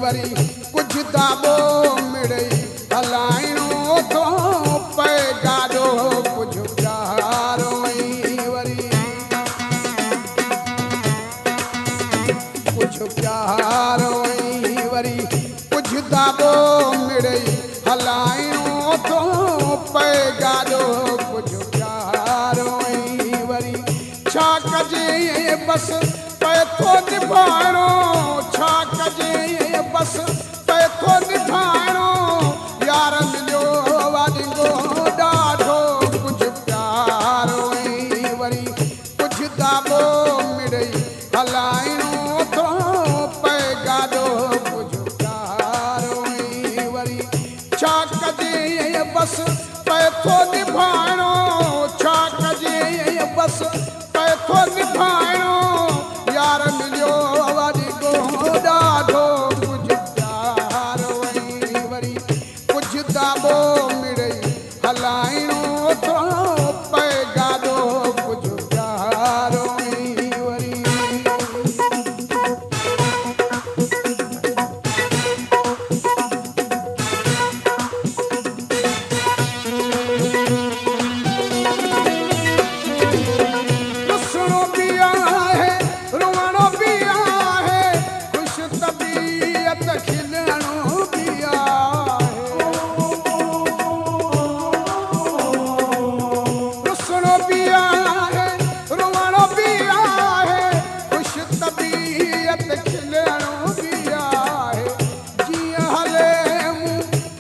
वरी कुछ दाबो मिड़ई हलाइणो तो पे गाॾो कुछ प्यारो वरी कुछ प्यारो वरी कुछ दाबो मिड़ई हलाइणो तो पे गाॾो कुछ प्यारो वरी छा कजे बस पैथो निभाइणो छा कजे बस पैथो निभाइणो यार मिलियो वाॾींदो ॾाढो कुझु प्यारो वरी कुझु दाबो मिड़ई हलाइणो थो पए गाॾो कुझु प्यारो वरी छा कजे बस पैथो निभाइणो छा कजे बस पैथो निभाइणो यार मिलियो वाॾींदो ॾाढो कुझु प्यारो वरी कुझु दाबो मिड़ई हलाइणो थो पए गाॾो कुझु प्यारो वरी ॾिसणो बि आहे रोअणो बि आहे ख़ुशि तबीअत खिलणो बि आहे ॾिसणो बि आहे रोअणो बि आहे ख़ुशि तबीअत खिलणो बि आहे जीअं हले मूं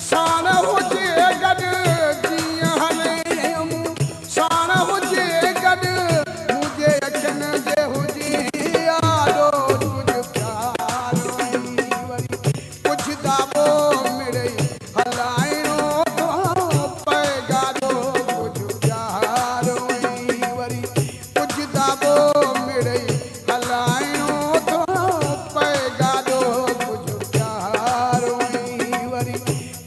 साण हुजे गॾु जीअं हले मूं साण हुजे गॾु मुंहिंजे अखियुनि जे हुजे यारो कुझु प्यारो वरी कुझु दाबो मिड़ई हलाइणो थो पए गाॾो कुझु प्यारो वरी कुझु दाबो मिड़ई हलाइणो थो पए गाॾो कुझु प्यारो वरी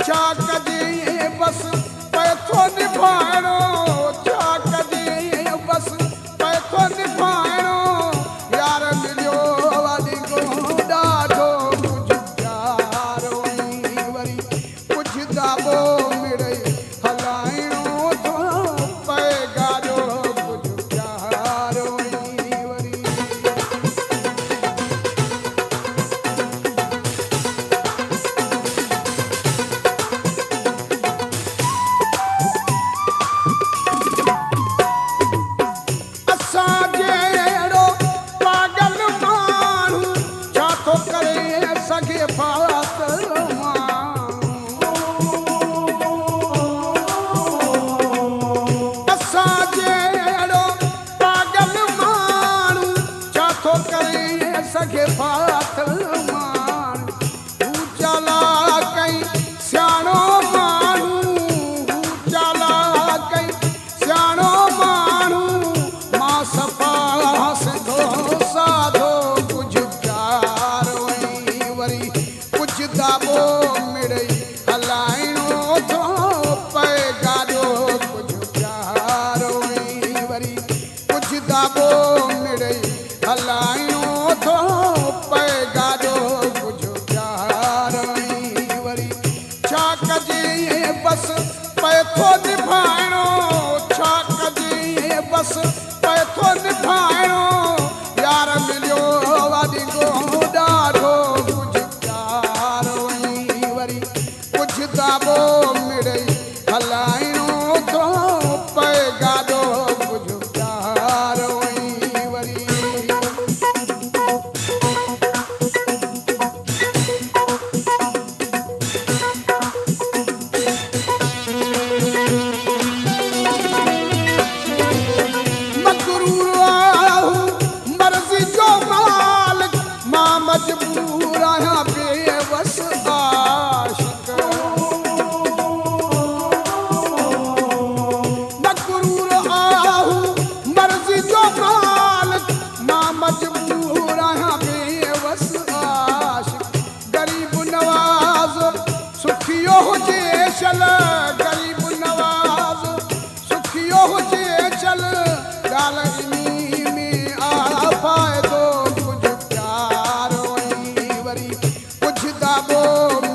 छा कजे बस पैथो निभाइणो छा कजे बस पैथो निभाइणो यार मिलियो वाॾींदो ॾाढो कुझु प्यारो वरी कुझु दाबो मिड़ई हलाइणो थो पए गाॾो कुझु प्यारो वरी असांजे अहिड़ो पागल माण्हू छा थो करे सघे पागल असांजे अहिड़ो पागल माण्हू छा थो करे सघे पागल माण्हू हू चालाकई सियाणो माण्हू हू चालाकई सियाणो माण्हू मां सफ़ा सिधो साधो कुझु प्यारो वरी कुझु दाबो मिड़ई हलाइणो थो पए गाॾो कुझु प्यारो वरी कुझु दाबो मिड़ई हलाइणो थो पए गाॾो कुझु प्यारो वरी छा कजे बस पैथो निभाइणो छा कजे बस पैथो निभाइणो यार मिलियो वाॾींदो ॾाढो कुझु प्यारो वरी कुझु दाबो मिड़ई हलाइणो थो पए गाॾो कुझु प्यारो वरी मक़रूर आहूं मर्ज़ी जो मालिक मां मजबूर आहियां बेवस आशिक़ मक़रूर आहूं मर्ज़ी जो मालिक मां मजबूर आहियां बेवस आशिक़ गरीब नवाज़ सुखियो हुजे चल गरीब नवाज़ सुखियो हुजे चल ॻाल्हि इन्ही में आ फ़ाइदो कुझु प्यारो वरी कुझु किताबों